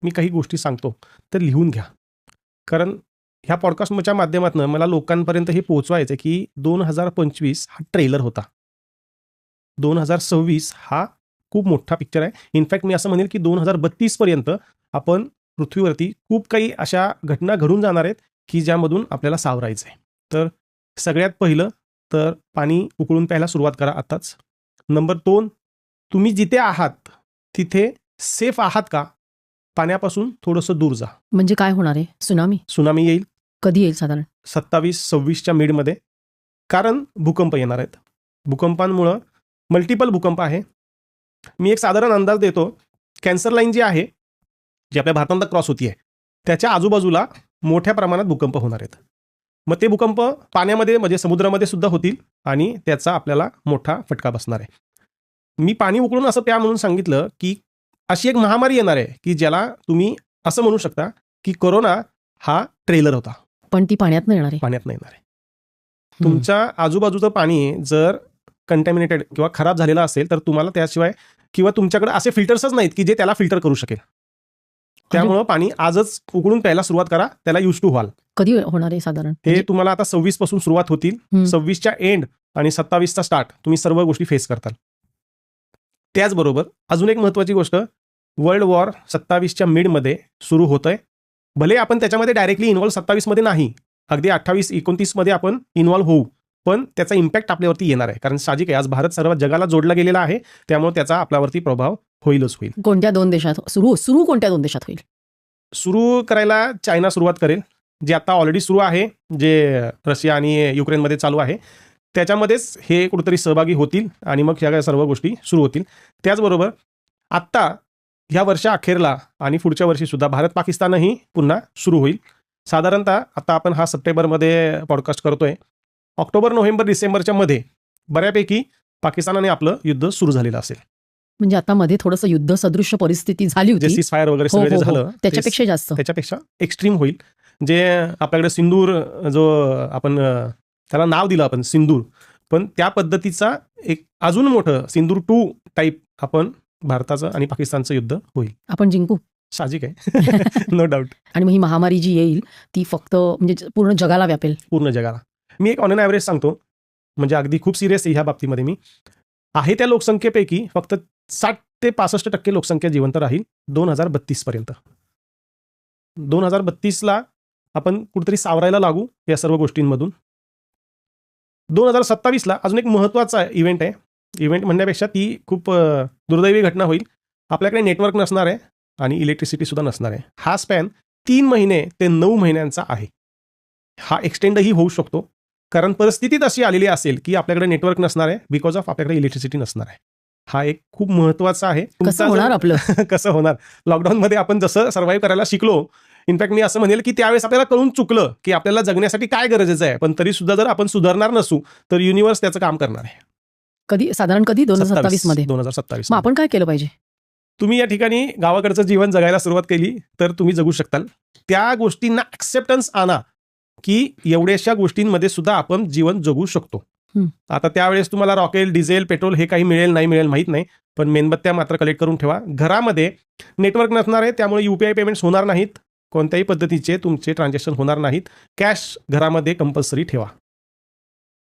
मी काही गोष्टी सांगतो तर लिहून घ्या. कारण ह्या पॉडकास्टच्या माध्यमातून मला लोकांपर्यंत हे पोहोचवायचं आहे की 2025 हा ट्रेलर होता. 2026 हा खूप मोठा पिक्चर आहे. इनफॅक्ट मी असं म्हणेल की 2032 पर्यंत आपण पृथ्वीवरती खूप काही अशा घटना घडून जाणार आहेत की ज्यामधून आपल्याला सावरायचं आहे. तर सगळ्यात पहिलं तर पाणी उकळून प्यायला सुरुवात करा आताच. नंबर 2, तुम्ही जिथे आहात तिथे सेफ आहात का? पाण्यापासून थोडंसं दूर जा. म्हणजे काय होणार आहे? सुनामी येईल. कधी येईल साधारण? 27-26च्या मिडमध्ये. कारण भूकंप येणार आहेत. भूकंपांमुळं मल्टिपल भूकंप आहे. मी एक साधारण अंदाज देतो. कॅन्सर लाईन जी आहे जी आपल्या भारतात क्रॉस होती आहे त्याच्या आजूबाजूला मोठ्या प्रमाणात भूकंप होणार आहेत. मग ते भूकंप पाण्यामध्ये म्हणजे समुद्रामध्ये सुद्धा होतील आणि त्याचा आपल्याला मोठा फटका बसणार आहे. मी पाणी उकळून असं प्या म्हणून सांगितलं की अशी एक महामारी येणार आहे की ज्याला तुम्ही असं म्हणू शकता की कोरोना हा ट्रेलर होता. पण ती पाण्यात येणार आहे. पाण्यात येणार आहे. तुमच्या आजूबाजूचं पाणी जर कंटॅमिनेटेड किंवा खराब झालेलं असेल तर तुम्हाला त्याशिवाय किंवा तुमच्याकडे असे फिल्टर्सच नाहीत की जे त्याला फिल्टर करू शकेल. त्यामुळं पाणी आजच उकळून प्यायला सुरुवात करा. त्याला यूज टू व्हाल. कधी होणार आहे साधारण? हे तुम्हाला आता 26 पासून सुरुवात होतील. 26च्या एंड आणि 27चा स्टार्ट तुम्ही सर्व गोष्टी फेस करताल. त्याचबरोबर अजून एक महत्त्वाची गोष्ट, वर्ल्ड वॉर 27च्या मिडमध्ये सुरू होतंय. भले आपण त्याच्यामध्ये डायरेक्टली इन्व्हॉल्व 27मध्ये नाही, अगदी 28-29 मध्ये आपण इन्व्हॉल्व होऊ, पण त्याचा इम्पॅक्ट आपल्यावरती येणार आहे. कारण साहजिक आहे, आज भारत सर्व जगाला जोडला गेलेला आहे. त्यामुळे त्याचा आपल्यावरती प्रभाव होईलच होईल. कोणत्या 2 देशात सुरू कोणत्या 2 देशात होईल? सुरू करायला चायना सुरुवात करेल, जे आता ऑलरेडी सुरू आहे, जे रशिया आणि युक्रेनमध्ये चालू आहे. त्याच्यामध्येच हे कुठेतरी सहभागी होतील आणि मग ह्या सर्व गोष्टी सुरू होतील. त्याचबरोबर आत्ता ह्या वर्षा अखेरला आणि पुढच्या वर्षीसुद्धा भारत पाकिस्तानही पुन्हा सुरू होईल. साधारणतः आता आपण हा सप्टेंबरमध्ये पॉडकास्ट करतोय. ऑक्टोबर, नोव्हेंबर, डिसेंबरच्या मध्ये बऱ्यापैकी पाकिस्तानाने आपलं युद्ध सुरू झालेलं असेल. म्हणजे आता मध्ये थोडंसं युद्ध सदृश्य परिस्थिती झाली होती. सीज फायर वगैरे सगळं झालं त्याच्यापेक्षा जास्त, त्याच्यापेक्षा एक्स्ट्रीम होईल. जे आपल्याकडे सिंदूर, जो आपण त्याला नाव दिलं आपण सिंदूर, पण त्या पद्धतीचा एक अजून मोठं सिंदूर 2 टाईप आपण भारताचं आणि पाकिस्तानचं युद्ध होईल. आपण जिंकू, साहजिक आहे. No doubt. आणि मग ही महामारी जी येईल ती फक्त म्हणजे पूर्ण जगाला व्यापेल. पूर्ण जगाला. मी एक ऑन एन ॲव्हरेज सांगतो, म्हणजे अगदी खूप सिरियस आहे ह्या बाबतीमध्ये. मी आहे त्या लोकसंख्येपैकी फक्त 60 ते 65% लोकसंख्या जिवंत राहील 2032 पर्यंत. 2032ला आपण कुठेतरी सावरायला लागू या सर्व गोष्टींमधून. 2027ला अजून एक महत्त्वाचा इव्हेंट आहे. इव्हेंट म्हणण्यापेक्षा ती खूप दुर्दैवी घटना होईल. आपल्याकडे नेटवर्क नसणार आहे आणि इलेक्ट्रिसिटी सुद्धा नसणार आहे. हा स्पॅन 3 महिने ते 9 महिन्यांचा आहे. हा एक्सटेंडही होऊ शकतो, कारण परिस्थितीत अशी आलेली असेल की आपल्याकडे नेटवर्क नसणार आहे बिकॉज ऑफ आपल्याकडे इलेक्ट्रिसिटी नसणार आहे. हा एक खूप महत्त्वाचा आहे. कसं होणार आपलं? कसं होणार? लॉकडाऊनमध्ये आपण जसं सर्व्हाइव्ह करायला शिकलो, इनफॅक्ट मी असं म्हणेल की त्यावेळेस आपल्याला कळून चुकलं की आपल्याला जगण्यासाठी काय गरजेचं आहे, पण तरी सुद्धा जर आपण सुधारणार नसू तर युनिव्हर्स त्याचं काम करणार आहे. कधी साधारण 2027 मध्ये? 2027. मग आपण काय केलं पाहिजे? तुम्ही या ठिकाणी गावाकडचं जीवन जगायला सुरुवात केली तर तुम्ही जगू शकताल. त्या गोष्टींना ॲक्सेप्टन्स आणा की एवढ्याशा गोष्टींमध्ये सुद्धा आपण जीवन जगू शकतो. आता त्यावेळेस तुम्हाला रॉकेल, डिझेल, पेट्रोल हे काही मिळेल नाही मिळेल माहीत नाही, पण मेणबत्त्या मात्र कलेक्ट करून ठेवा. घरामध्ये नेटवर्क नसणार आहे, त्यामुळे UPI पेमेंट्स होणार नाहीत. कोणत्याही पद्धतीचे तुमचे ट्रान्झॅक्शन होणार नाहीत. कॅश घरामध्ये कंपल्सरी ठेवा,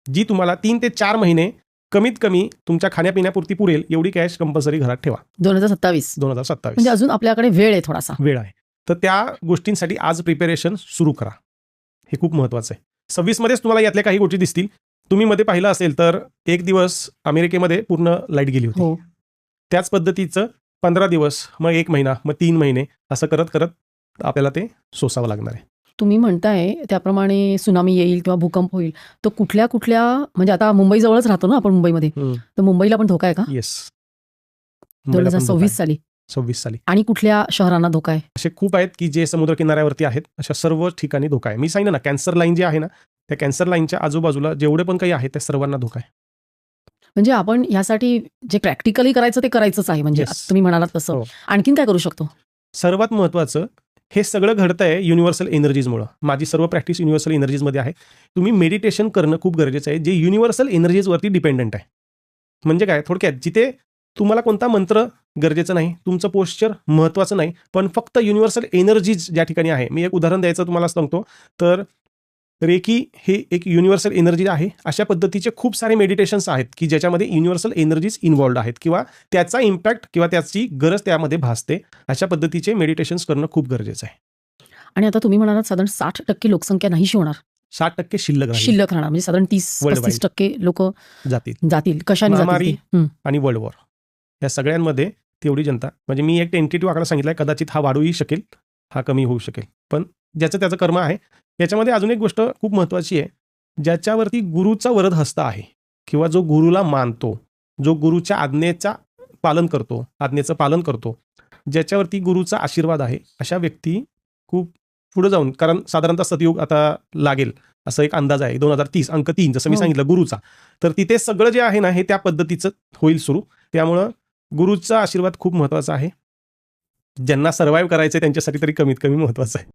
जी तुम्हाला 3 ते 4 महिने कमीत कमी तुमच्या खाण्यापिण्यापुरती पुरेल एवढी कॅश कंपल्सरी घरात ठेवा. 2027 म्हणजे अजून आपल्याकडे वेळ आहे, थोडासा वेळ आहे. तर त्या गोष्टींसाठी आज प्रिपेरेशन सुरू करा. हे खूप महत्त्वाचं आहे. 26 मध्येच तुम्हाला यातल्या काही गोष्टी दिसतील. तुम्ही मध्ये पाहिलं असेल तर एक दिवस अमेरिकेमध्ये पूर्ण लाईट गेली होती. त्याच पद्धतीचं 15 दिवस, मग 1 महिना, मग 3 महिने असं करत करत आपल्याला ते सोसावं लागणार आहे. तुम्ही म्हणताय त्याप्रमाणे सुनामी येईल किंवा भूकंप होईल, तर कुठल्या म्हणजे आता मुंबई जवळच राहतो ना आपण मुंबईमध्ये, तर मुंबईला पण धोका आहे का? येस. 2026 साली. 26 साली. आणि कुठल्या शहरांना धोका आहे? असे खूप आहेत की जे समुद्र किनाऱ्यावरती आहेत, अशा सर्व ठिकाणी धोका आहे. मी सांगितलं ना, कॅन्सर लाईन जी आहे ना, त्या कॅन्सर लाईनच्या आजूबाजूला जेवढे पण काही आहे त्या सर्वांना धोका आहे. म्हणजे आपण यासाठी जे प्रॅक्टिकली करायचं ते करायचंच आहे, म्हणजे तुम्ही म्हणालात तसं. आणखीन काय करू शकतो? सर्वात महत्त्वाचं, हे सगळं घडतंय युनिव्हर्सल एनर्जीजमुळं. माझी सर्व प्रॅक्टिस युनिव्हर्सल एनर्जीजमध्ये आहे. तुम्ही मेडिटेशन करणं खूप गरजेचं आहे, जे युनिव्हर्सल एनर्जीजवरती डिपेंडंट आहे. म्हणजे काय, थोडक्यात जिथे तुम्हाला कोणता मंत्र गरजेचं नाही, तुमचं पोश्चर महत्त्वाचं नाही, पण फक्त युनिव्हर्सल एनर्जीज ज्या ठिकाणी आहे. मी एक उदाहरण द्यायचं तुम्हाला सांगतो. तर रेकी हे एक युनिव्हर्सल एनर्जी आहे. अशा पद्धतीचे खूप सारे मेडिटेशन्स आहेत की ज्याच्यामध्ये युनिव्हर्सल एनर्जीज इन्व्हॉल्ड आहेत किंवा त्याचा इम्पॅक्ट किंवा त्याची गरज त्यामध्ये भासते. अशा पद्धतीचे मेडिटेशन्स करणं खूप गरजेचं आहे. आणि आता तुम्ही म्हणालात साधारण 60% लोकसंख्या नाहीशी होणार, 60% शिल्लक राहील. शिल्लक राहणार, म्हणजे साधारण 30-35% लोक जातील. कशाने महामारी जातील ते? आणि वर्ल्ड वॉर या सगळ्यांमध्ये तेवढी जनता, म्हणजे मी एक टेंटेटिव्ह आकडा सांगितलाय, कदाचित हा वाढूही शकेल, हा कमी होऊ शकेल, पण ज्याचं त्याचं कर्म आहे. याच्यामध्ये अजून एक गोष्ट खूप महत्त्वाची आहे, ज्याच्यावरती गुरुचा वरद हस्त आहे किंवा जो गुरुला मानतो, जो गुरुच्या आज्ञेचं पालन करतो, ज्याच्यावरती गुरुचा आशीर्वाद आहे, अशा व्यक्ती खूप पुढे जाऊन, कारण साधारणतः सतयुग आता लागेल असं एक अंदाज आहे, 2030 अंक 3 जसं मी सांगितलं गुरुचा. तर तिथे सगळं जे आहे ना हे त्या पद्धतीचं होईल सुरू. त्यामुळं गुरुचा आशीर्वाद खूप महत्त्वाचा आहे. ज्यांना सर्व्हाइव्ह करायचं त्यांच्यासाठी तरी कमीत कमी महत्त्वाचं आहे.